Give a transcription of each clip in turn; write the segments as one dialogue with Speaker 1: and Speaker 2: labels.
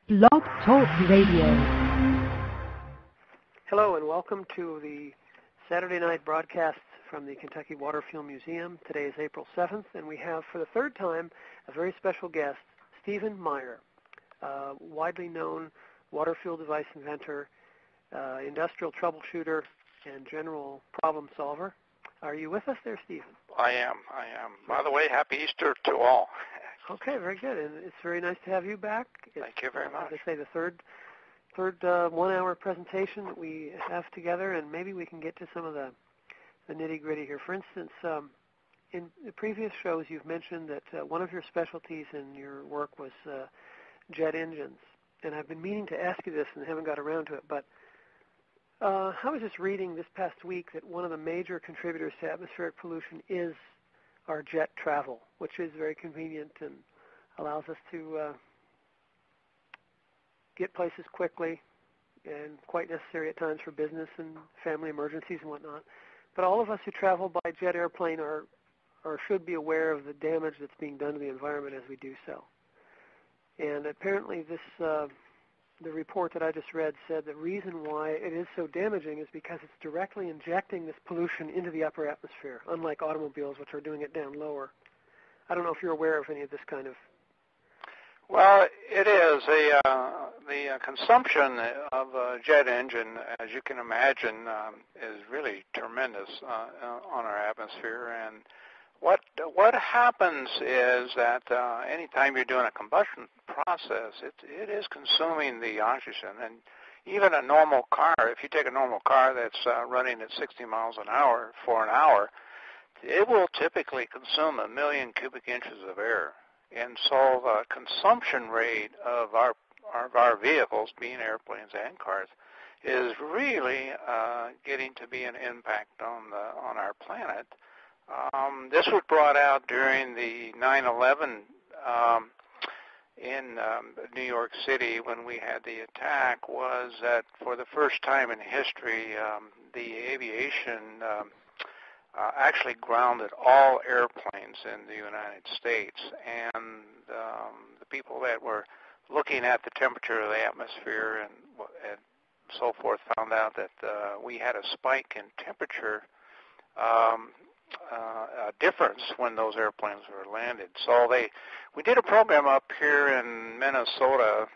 Speaker 1: Blog Talk Radio.
Speaker 2: Hello and welcome to the Saturday night broadcasts from the Kentucky Waterfield Museum. Today is April 7th, and we have for the third time a very special guest, Stephen Meyer, widely known waterfield device inventor, industrial troubleshooter, and general problem solver. Are you with us there, Stephen?
Speaker 3: I am. By the way, happy Easter to all.
Speaker 2: Okay, very good, and it's very nice to have you back.
Speaker 3: Thank you very much.
Speaker 2: As I say, the third 1-hour presentation that we have together, and maybe we can get to some of the nitty-gritty here. For instance, in the previous shows you've mentioned that one of your specialties in your work was jet engines, and I've been meaning to ask you this and haven't got around to it, but I was just reading this past week that one of the major contributors to atmospheric pollution is our jet travel, which is very convenient and allows us to get places quickly and quite necessary at times for business and family emergencies and whatnot. But all of us who travel by jet airplane are should be aware of the damage that's being done to the environment as we do so. And apparently the report that I just read said the reason why it is so damaging is because it's directly injecting this pollution into the upper atmosphere, unlike automobiles, which are doing it down lower. I don't know if you're aware of any of this kind of...
Speaker 3: Well, it is. The consumption of a jet engine, as you can imagine, is really tremendous on our atmosphere. And what happens is that anytime you're doing a combustion process, it is consuming the oxygen. And even a normal car, if you take a normal car that's running at 60 miles an hour for an hour, it will typically consume 1 million cubic inches of air. And so the consumption rate of our vehicles, being airplanes and cars, is really getting to be an impact on our planet. This was brought out during the 9/11 in New York City when we had the attack, was that for the first time in history, the aviation actually grounded all airplanes in the United States. And the people that were looking at the temperature of the atmosphere and so forth found out that we had a spike in temperature difference when those airplanes were landed. So we did a program up here in Minnesota.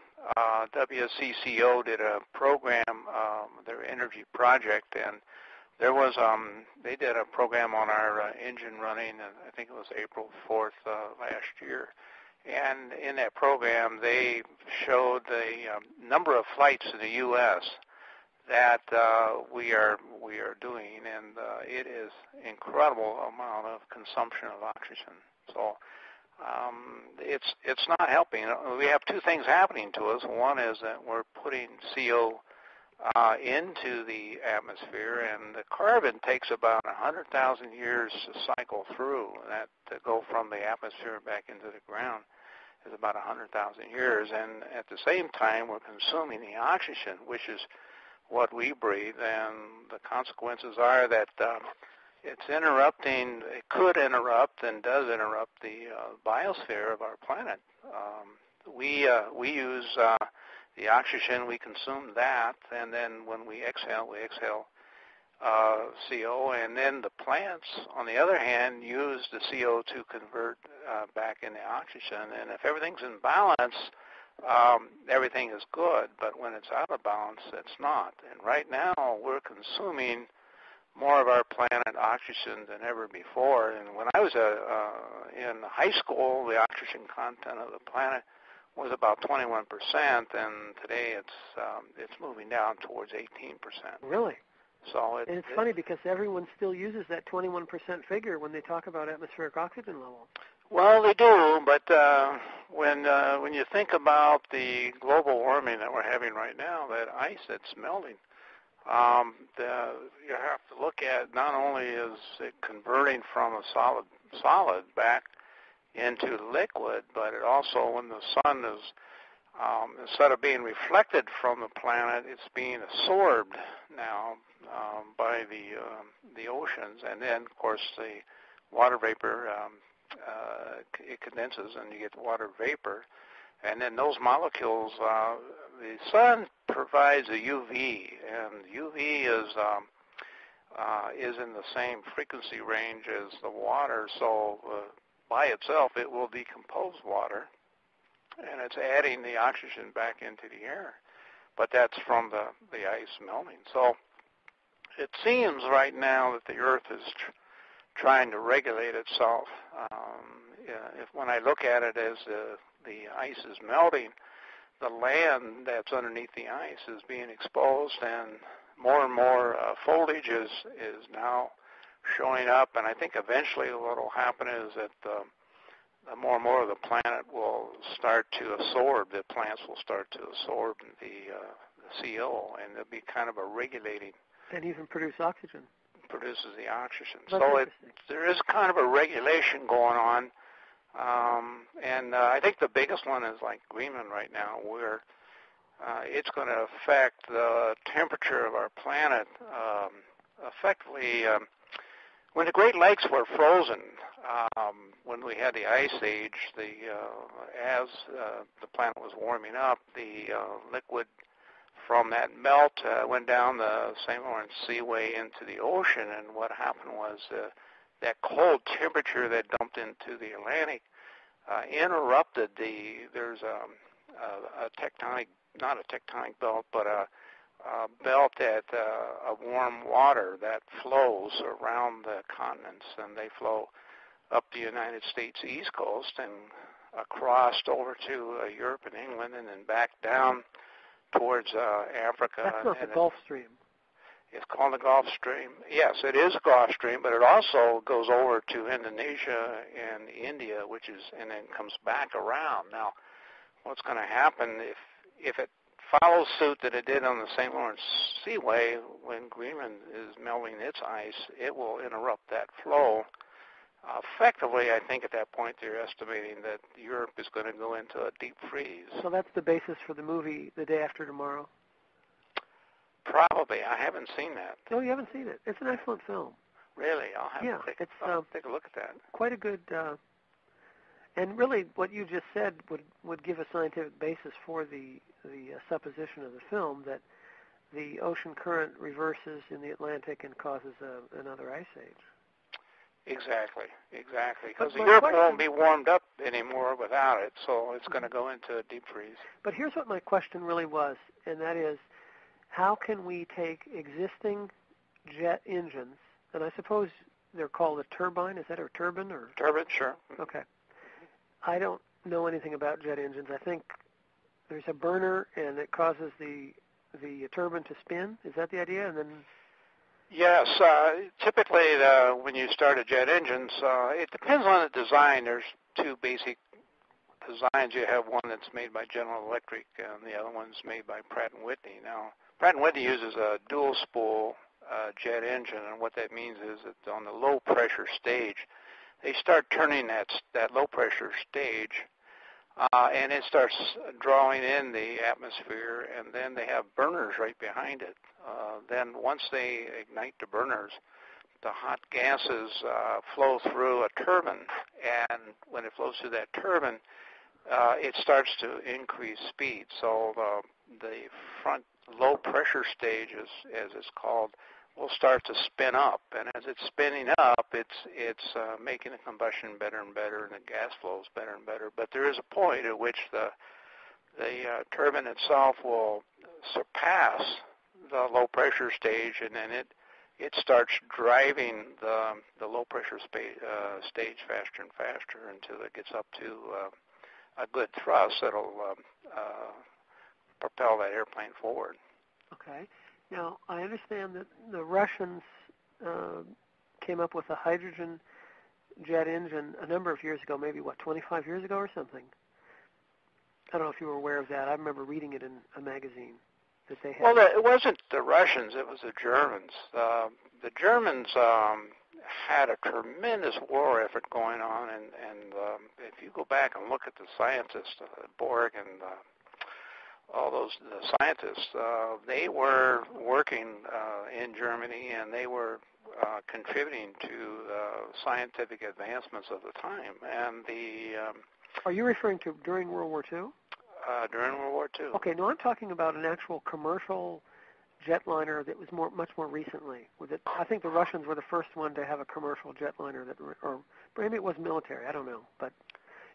Speaker 3: WCCO did a program, their energy project, and there was they did a program on our engine running, and I think it was April 4th last year. And in that program, they showed the number of flights in the U.S. that we are doing, and it is incredible amount of consumption of oxygen. So it's not helping. We have two things happening to us. One is that we're putting CO into the atmosphere, and the carbon takes about 100,000 years to cycle through. That to go from the atmosphere back into the ground is about 100,000 years, and at the same time we're consuming the oxygen, which is what we breathe, and the consequences are that it's interrupting, it could interrupt and does interrupt the biosphere of our planet. We use the oxygen, we consume that, and then when we exhale CO, and then the plants, on the other hand, use the CO to convert back into oxygen. And if everything's in balance, everything is good, but when it's out of balance, it's not. And right now, we're consuming more of our planet oxygen than ever before. And when I was in high school, the oxygen content of the planet was about 21%, and today it's moving down towards 18%. Really? So
Speaker 2: and it's funny because everyone still uses that 21% figure when they talk about atmospheric oxygen level.
Speaker 3: Well, they do, but when you think about the global warming that we're having right now, that ice that's melting, you have to look at not only is it converting from a solid back into liquid, but it also, when the sun is instead of being reflected from the planet, it's being absorbed now by the oceans, and then of course the water vapor it condenses and you get water vapor, And then those molecules, the sun provides a UV, and UV is in the same frequency range as the water, so by itself it will decompose water, and it's adding the oxygen back into the air. But that's from the ice melting. So it seems right now that the Earth is trying to regulate itself. When I look at it as the ice is melting, the land that's underneath the ice is being exposed, and more foliage is now showing up. And I think eventually what will happen is that the more and more of the planet will start to absorb, the plants will start to absorb the CO, and it'll be kind of a regulating.
Speaker 2: And even produce oxygen.
Speaker 3: Produces the oxygen.
Speaker 2: That's
Speaker 3: so there is kind of a regulation going on. And I think the biggest one is like Greenland right now, where it's going to affect the temperature of our planet. Effectively, when the Great Lakes were frozen, when we had the Ice Age, as the planet was warming up, the liquid from that melt went down the St. Lawrence Seaway into the ocean, and what happened was that cold temperature that dumped into the Atlantic interrupted there's a tectonic, not a tectonic belt, but a belt of warm water that flows around the continents, and they flow up the United States East Coast and across over to Europe and England, and then back down towards Africa.
Speaker 2: That's not the Gulf Stream.
Speaker 3: It's called the Gulf Stream. Yes, it is a Gulf Stream, but it also goes over to Indonesia and India, and then comes back around. Now, what's going to happen if it follows suit that it did on the St. Lawrence Seaway when Greenland is melting its ice, it will interrupt that flow. Effectively, I think at that point they're estimating that Europe is going to go into a deep freeze.
Speaker 2: So that's the basis for the movie The Day After Tomorrow?
Speaker 3: Probably. I haven't seen that.
Speaker 2: Oh, you haven't seen it? It's an excellent film.
Speaker 3: Really? I'll have to take a look at that.
Speaker 2: Quite a good, and really what you just said would give a scientific basis for the supposition of the film that the ocean current reverses in the Atlantic and causes another ice age.
Speaker 3: Exactly. Because Europe won't be warmed up anymore without it, so it's going to go into a deep freeze.
Speaker 2: But here's what my question really was, and that is, how can we take existing jet engines, and I suppose they're called a turbine, is that a turbine? Or?
Speaker 3: Turbine, sure.
Speaker 2: Okay. I don't know anything about jet engines. I think there's a burner, and it causes the turbine to spin. Is that the idea? And then
Speaker 3: yes, typically when you start a jet engine, it depends on the design. There's two basic designs. You have one that's made by General Electric, and the other one's made by Pratt & Whitney. Now, Pratt & Whitney uses a dual spool jet engine, and what that means is that on the low pressure stage, they start turning that low pressure stage, and it starts drawing in the atmosphere, and then they have burners right behind it. Then once they ignite the burners, the hot gases flow through a turbine, and when it flows through that turbine, it starts to increase speed. So the front low pressure stage, as it's called, will start to spin up, and as it's spinning up, it's making the combustion better and better, and the gas flows better and better. But there is a point at which the turbine itself will surpass the low pressure stage, and then it starts driving the low pressure stage faster and faster until it gets up to a good thrust that'll propel that airplane forward.
Speaker 2: Okay. Now, I understand that the Russians came up with a hydrogen jet engine a number of years ago, maybe, 25 years ago or something? I don't know if you were aware of that. I remember reading it in a magazine that they had.
Speaker 3: Well, it wasn't the Russians. It was the Germans. The Germans had a tremendous war effort going on, and if you go back and look at the scientists, Borg and all those scientists, they were working in Germany, and they were contributing to scientific advancements of the time. And
Speaker 2: Are you referring to during World War II?
Speaker 3: during World War II.
Speaker 2: Okay, no, I'm talking about an actual commercial jetliner that was much more recently. I think the Russians were the first one to have a commercial jetliner or maybe it was military. I don't know, but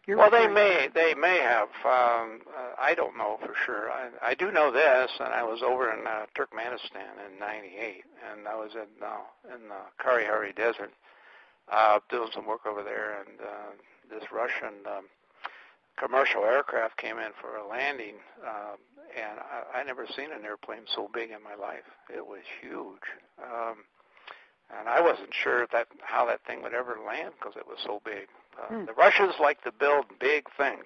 Speaker 3: they may have. I don't know for sure. I do know this, and I was over in Turkmenistan in '98, and I was in the Karahari Desert doing some work over there, and this Russian commercial aircraft came in for a landing, and I never seen an airplane so big in my life. It was huge, and I wasn't sure how that thing would ever land because it was so big. The Russians like to build big things.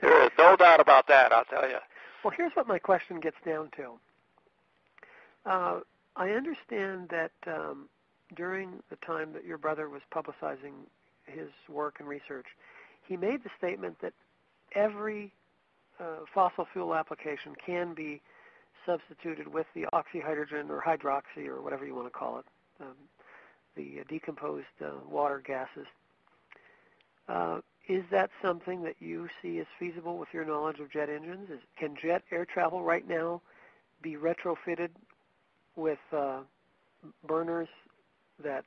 Speaker 3: There is no doubt about that, I'll tell you.
Speaker 2: Well, here's what my question gets down to. I understand that during the time that your brother was publicizing his work and research, he made the statement that every fossil fuel application can be substituted with the oxyhydrogen or hydroxy or whatever you want to call it, the decomposed water gases. Is that something that you see as feasible with your knowledge of jet engines? Can jet air travel right now be retrofitted with burners that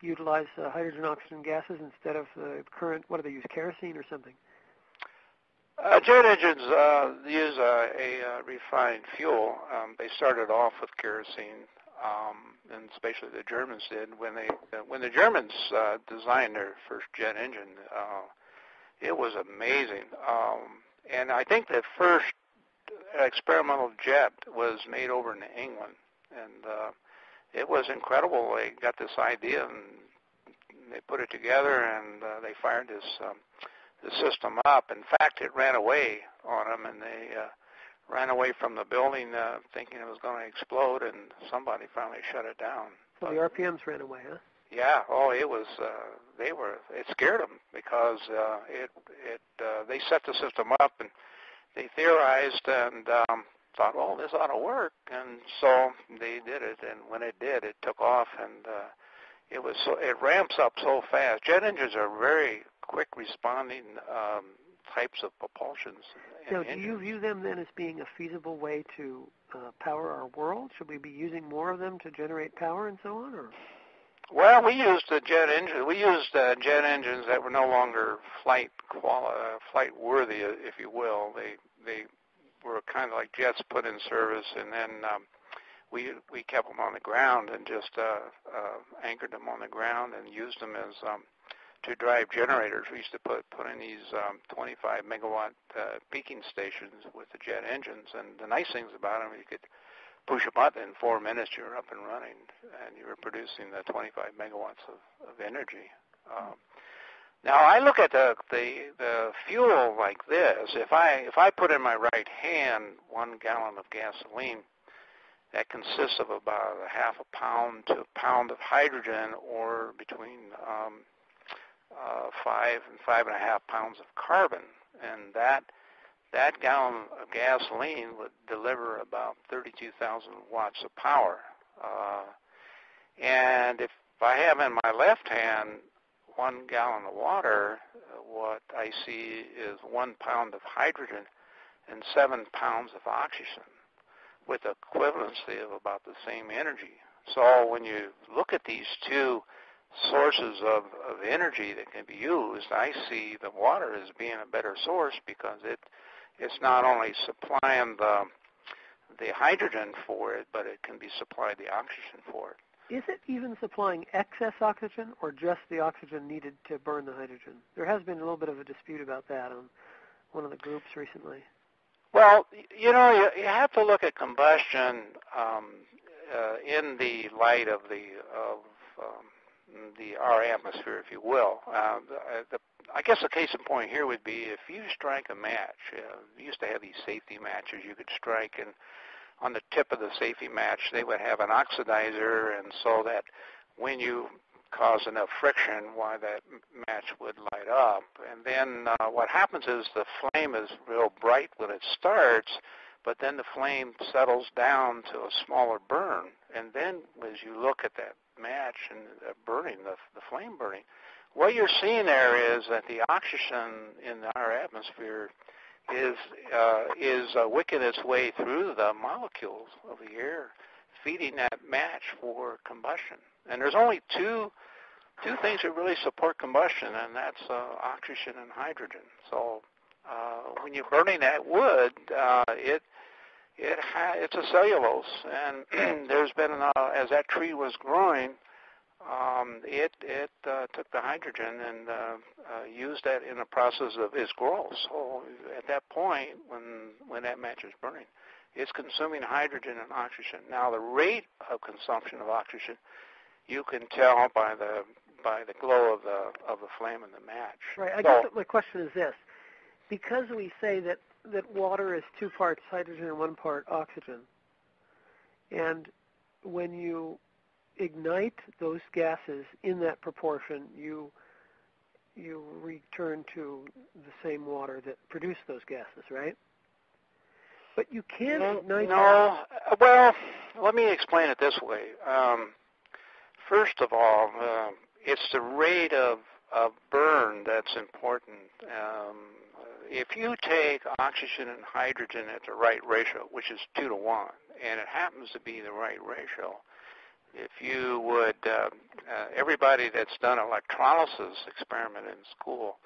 Speaker 2: utilize hydrogen-oxygen gases instead of the current, what do they use, kerosene or something?
Speaker 3: Jet engines use a refined fuel. They started off with kerosene, and especially the Germans did. When the Germans designed their first jet engine, it was amazing. And I think the first experimental jet was made over in England, and it was incredible. They got this idea, and they put it together, and they fired the system up. In fact, it ran away on them, and they ran away from the building thinking it was going to explode, and somebody finally shut it down.
Speaker 2: So the RPMs ran away, huh?
Speaker 3: Yeah. Oh, it was. It scared them because they set the system up, and they theorized and thought, "Oh, this ought to work," and so they did it. And when it did, it took off, and it ramps up so fast. Jet engines are very quick responding types of propulsions.
Speaker 2: So do you view them then as being a feasible way to power our world? Should we be using more of them to generate power and so on? Or?
Speaker 3: Well, we used jet jet engines that were no longer flight worthy, if you will. They were kind of like jets put in service, and then we kept them on the ground and just anchored them on the ground and used them as to drive generators. We used to put in these 25 megawatt peaking stations with the jet engines, and the nice things about them, you could push a button, in 4 minutes you were up and running, and you were producing the 25 megawatts of energy. Now I look at the fuel like this. If I put in my right hand 1 gallon of gasoline, that consists of about a half a pound to a pound of hydrogen, or between 5 and 5.5 pounds of carbon, and that gallon of gasoline would deliver about 32,000 watts of power. And if I have in my left hand 1 gallon of water, what I see is 1 pound of hydrogen and 7 pounds of oxygen, with equivalency of about the same energy. So when you look at these two sources of energy that can be used, I see the water as being a better source because it's not only supplying the hydrogen for it, but it can be supplied the oxygen for it.
Speaker 2: Is it even supplying excess oxygen or just the oxygen needed to burn the hydrogen? There has been a little bit of a dispute about that on one of the groups recently.
Speaker 3: Well, you have to look at combustion in the light of our atmosphere, if you will. I guess a case in point here would be if you strike a match. We used to have these safety matches you could strike, and on the tip of the safety match they would have an oxidizer, and so that when you cause enough friction, why that match would light up. And then what happens is the flame is real bright when it starts, but then the flame settles down to a smaller burn. And then as you look at that match and burning, the flame burning, what you're seeing there is that the oxygen in our atmosphere is wicking its way through the molecules of the air, feeding that match for combustion. And there's only two things that really support combustion, and that's oxygen and hydrogen. So when you're burning that wood, it's a cellulose, and there's been as that tree was growing, it took the hydrogen and used that in the process of its growth. So at that point, when that match is burning, it's consuming hydrogen and oxygen. Now the rate of consumption of oxygen, you can tell by the glow of the flame in the match.
Speaker 2: Right. I guess my question is this: because we say that water is 2 parts hydrogen and 1 part oxygen, and when you ignite those gases in that proportion, you return to the same water that produced those gases, right? But you can't ignite.
Speaker 3: No. Well, let me explain it this way. First of all, it's the rate of burn that's important. If you take oxygen and hydrogen at the right ratio, which is 2 to 1, and it happens to be the right ratio, if you would, everybody that's done electrolysis experiment in school,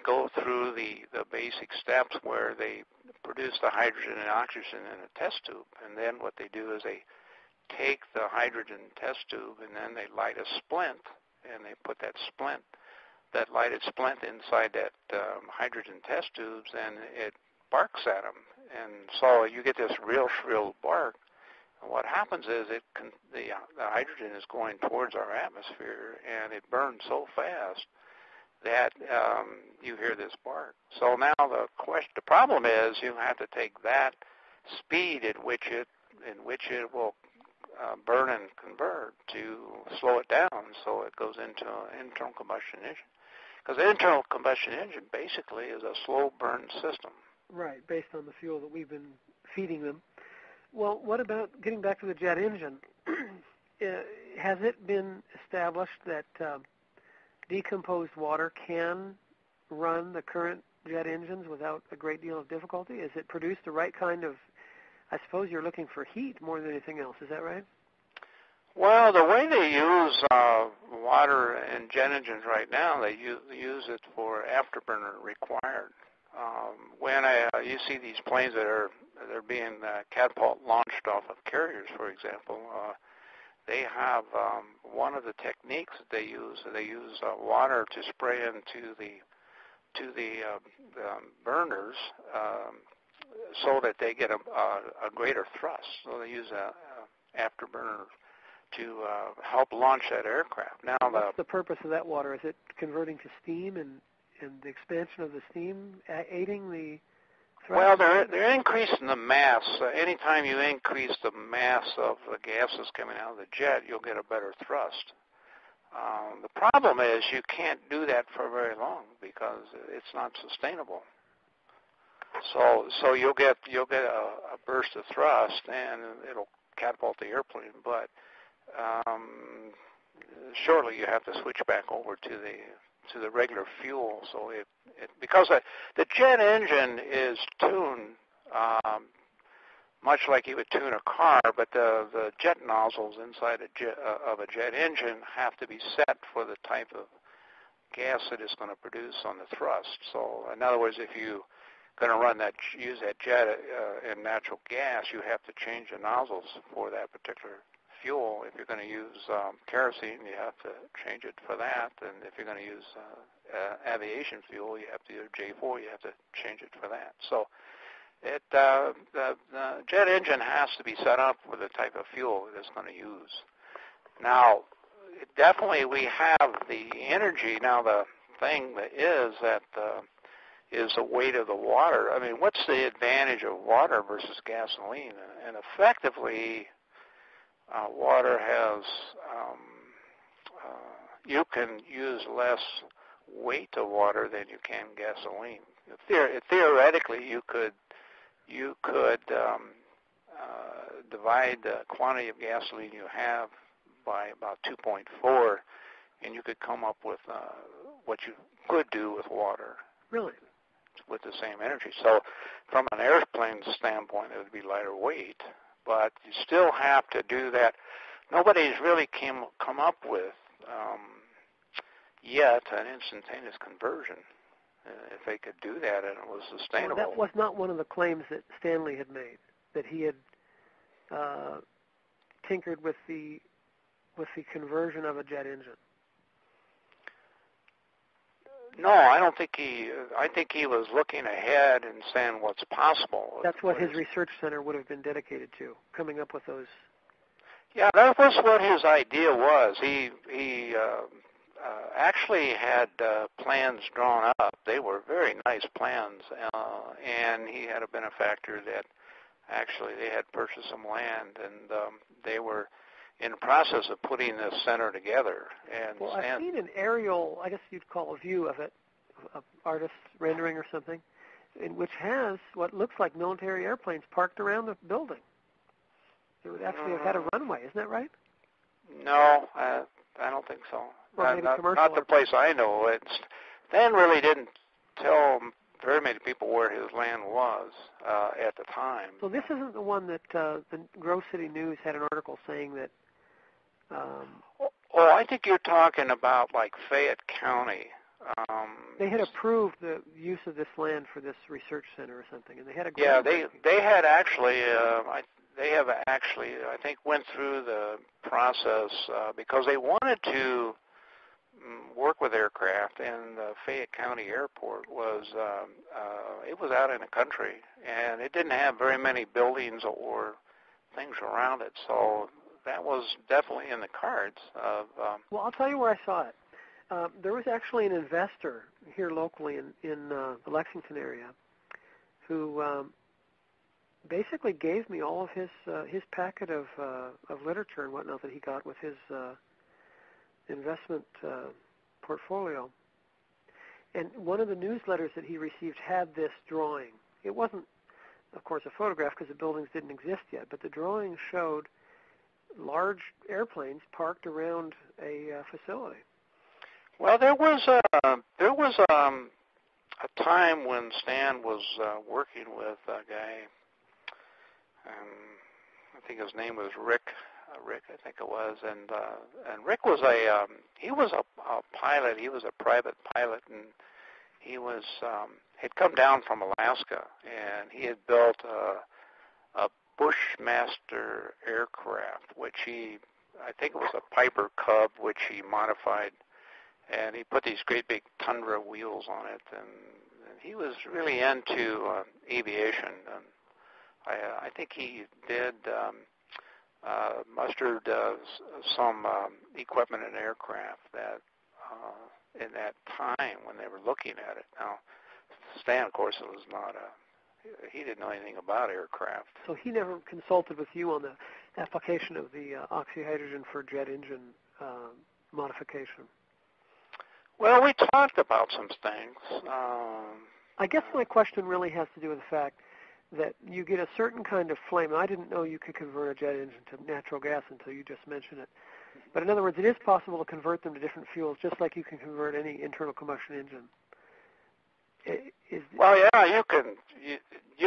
Speaker 3: go through the basic steps where they produce the hydrogen and oxygen in a test tube, and then what they do is they take the hydrogen test tube and then they light a splint, and they put that lighted splint inside that hydrogen test tubes, and it barks at them, and so you get this real shrill bark. And what happens is the hydrogen is going towards our atmosphere, and it burns so fast that you hear this bark. So now the problem is you have to take that speed in which it will burn and convert to slow it down so it goes into an internal combustion engine. Because the internal combustion engine basically is a slow burn system.
Speaker 2: Right, based on the fuel that we've been feeding them. Well, what about getting back to the jet engine? Has it been established that decomposed water can run the current jet engines without a great deal of difficulty? Is it produced the right kind of, I suppose you're looking for heat more than anything else, is that right?
Speaker 3: Well, the way they use water in jet engines right now, they use it for afterburner required. When you see these planes they're being catapult launched off of carriers, for example, they have one of the techniques that they use water to spray into the burners so that they get a greater thrust. So they use a afterburner to help launch that aircraft. Now,
Speaker 2: what's the purpose of that water? Is it converting to steam and the expansion of the steam aiding the thrust?
Speaker 3: Well, they're increasing the mass. Anytime you increase the mass of the gases coming out of the jet, you'll get a better thrust. The problem is you can't do that for very long because it's not sustainable. So you'll get a burst of thrust and it'll catapult the airplane, but shortly you have to switch back over to the regular fuel. So because the jet engine is tuned much like you would tune a car, but the jet nozzles inside of a jet engine have to be set for the type of gas that it's going to produce on the thrust. So in other words, if you're going to use that jet in natural gas, you have to change the nozzles for that particular fuel. If you're going to use kerosene, you have to change it for that. And if you're going to use aviation fuel, you have to use J4, you have to change it for that. So the jet engine has to be set up for the type of fuel it is going to use. Now, definitely we have the energy. Now, the thing is the weight of the water. I mean, what's the advantage of water versus gasoline? And effectively, water has, you can use less weight of water than you can gasoline. Theoretically, you could divide the quantity of gasoline you have by about 2.4, and you could come up with what you could do with water.
Speaker 2: Really?
Speaker 3: with the same energy. So from an airplane standpoint, it would be lighter weight, but you still have to do that. Nobody's really come up with yet an instantaneous conversion. If they could do that and it was sustainable.
Speaker 2: Well, that was not one of the claims that Stanley had made, that he had tinkered with the conversion of a jet engine.
Speaker 3: No, I don't think I think he was looking ahead and saying what's possible.
Speaker 2: That's what his research center would have been dedicated to, coming up with those.
Speaker 3: Yeah, that was what his idea was. He actually had plans drawn up. They were very nice plans, and he had a benefactor that actually they had purchased some land, and they were in the process of putting this center together. And
Speaker 2: well, I've seen an aerial, I guess you'd call a view of it, of artist's rendering or something, in which has what looks like military airplanes parked around the building. It would actually have had a runway, isn't that right?
Speaker 3: No, I don't think so.
Speaker 2: Well,
Speaker 3: not the place I know. Stan really didn't tell very many people where his land was at the time.
Speaker 2: So this isn't the one that the Grove City News had an article saying that.
Speaker 3: I think you're talking about like Fayette County.
Speaker 2: They had approved the use of this land for this research center or something, and they had a
Speaker 3: they had actually they have actually I think went through the process because they wanted to work with aircraft, and the Fayette County Airport was it was out in the country, and it didn't have very many buildings or things around it, so that was definitely in the cards.
Speaker 2: Well, I'll tell you where I saw it. There was actually an investor here locally in the Lexington area who basically gave me all of his packet of literature and whatnot that he got with his investment portfolio. And one of the newsletters that he received had this drawing. It wasn't, of course, a photograph because the buildings didn't exist yet, but the drawing showed large airplanes parked around a facility.
Speaker 3: Well, there was a time when Stan was working with a guy. I think his name was Rick. Rick, I think it was, and Rick was he was a pilot. He was a private pilot, and he was had come down from Alaska, and he had built a Bushmaster aircraft, which I think it was a Piper Cub, which he modified, and he put these great big Tundra wheels on it, and he was really into aviation, and I think he did mustered some equipment and aircraft that in that time when they were looking at it. Now, Stan, of course, was not he didn't know anything about aircraft.
Speaker 2: So he never consulted with you on the application of the oxyhydrogen for jet engine modification?
Speaker 3: Well, we talked about some things.
Speaker 2: I guess my question really has to do with the fact that you get a certain kind of flame. I didn't know you could convert a jet engine to natural gas until you just mentioned it. But in other words, it is possible to convert them to different fuels, just like you can convert any internal combustion engine.
Speaker 3: Well, yeah, you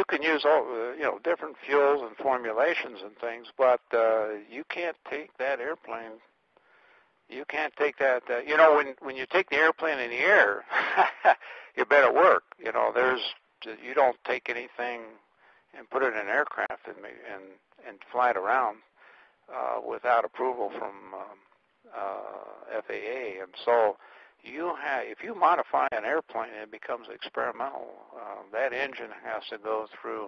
Speaker 3: can use all different fuels and formulations and things, but you can't take that airplane. You can't take that. When you take the airplane in the air, you're better at work. You don't take anything and put it in an aircraft and fly it around without approval from FAA. And so if you modify an airplane, it becomes experimental. That engine has to go through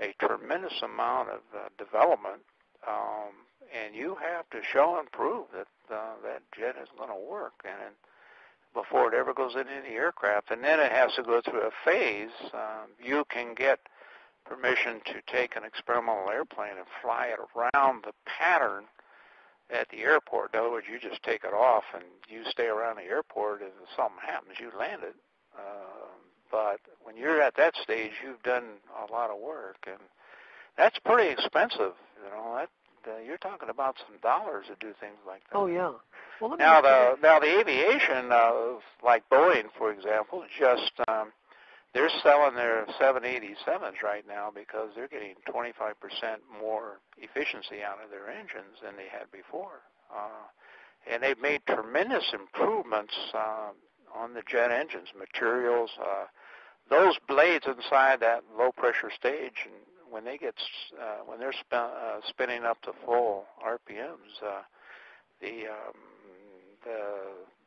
Speaker 3: a tremendous amount of development, and you have to show and prove that that jet is going to work, and before it ever goes into the aircraft. And then it has to go through a phase. You can get permission to take an experimental airplane and fly it around the pattern at the airport. In other words, you just take it off and you stay around the airport, and if something happens, you land it. But when you're at that stage, you've done a lot of work, and that's pretty expensive. You're talking about some dollars to do things like that.
Speaker 2: Oh yeah. Well,
Speaker 3: now the aviation, like Boeing, for example, just they're selling their 787s right now because they're getting 25% more efficiency out of their engines than they had before. And they've made tremendous improvements on the jet engines, materials. Those blades inside that low-pressure stage, and when they're spinning up to full RPMs, the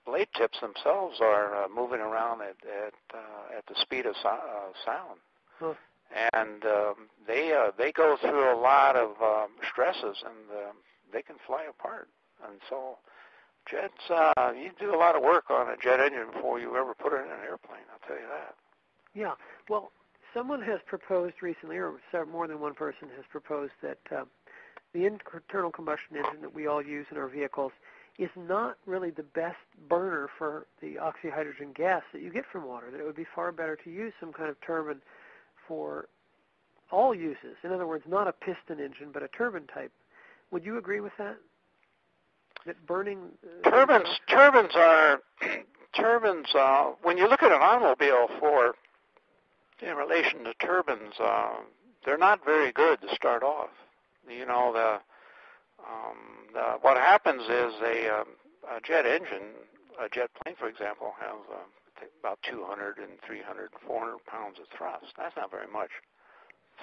Speaker 3: blade tips themselves are moving around at the speed of sound, and they go through a lot of stresses, and they can fly apart. And so, jets, you do a lot of work on a jet engine before you ever put it in an airplane. I'll tell you that.
Speaker 2: Yeah. Well, someone has proposed recently, or more than one person has proposed that the internal combustion engine that we all use in our vehicles is not really the best burner for the oxyhydrogen gas that you get from water, that it would be far better to use some kind of turbine for all uses. In other words, not a piston engine, but a turbine type. Would you agree with that? That burning... turbines
Speaker 3: are... when you look at an automobile in relation to turbines, they're not very good to start off. You know, what happens is a jet engine, a jet plane, for example, has about 200 and 300, 400 pounds of thrust. That's not very much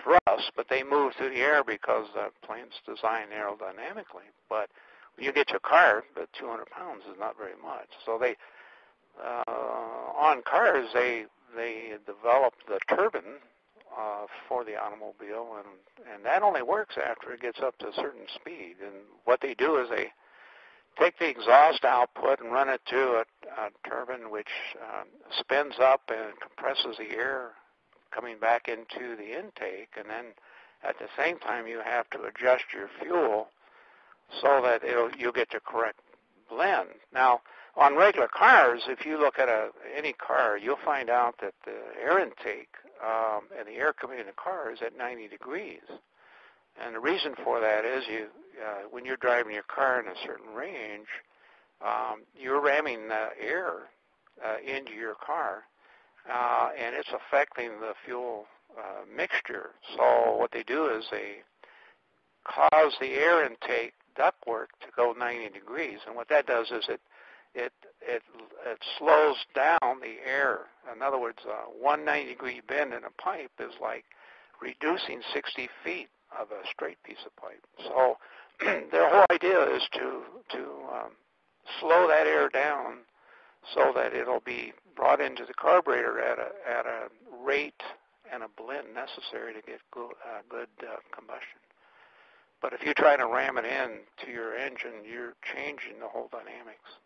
Speaker 3: thrust, but they move through the air because the plane's designed aerodynamically. But when you get your car, the 200 pounds is not very much. So they, on cars, they develop the turbine for the automobile, and that only works after it gets up to a certain speed. And what they do is they take the exhaust output and run it to a turbine which spins up and compresses the air coming back into the intake, and then at the same time you have to adjust your fuel so that you'll get the correct blend. Now, on regular cars, if you look at any car, you'll find out that the air intake and the air coming in the car is at 90 degrees. And the reason for that is when you're driving your car in a certain range, you're ramming the air into your car, and it's affecting the fuel mixture. So what they do is they cause the air intake ductwork to go 90 degrees, and what that does is it slows down the air. In other words, a 190-degree bend in a pipe is like reducing 60 feet of a straight piece of pipe. So their whole idea is to slow that air down so that it'll be brought into the carburetor at a rate and a blend necessary to get good combustion. But if you try to ram it in to your engine, you're changing the whole dynamics.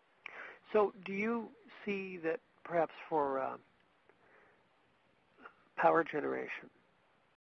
Speaker 2: So do you see that perhaps for power generation,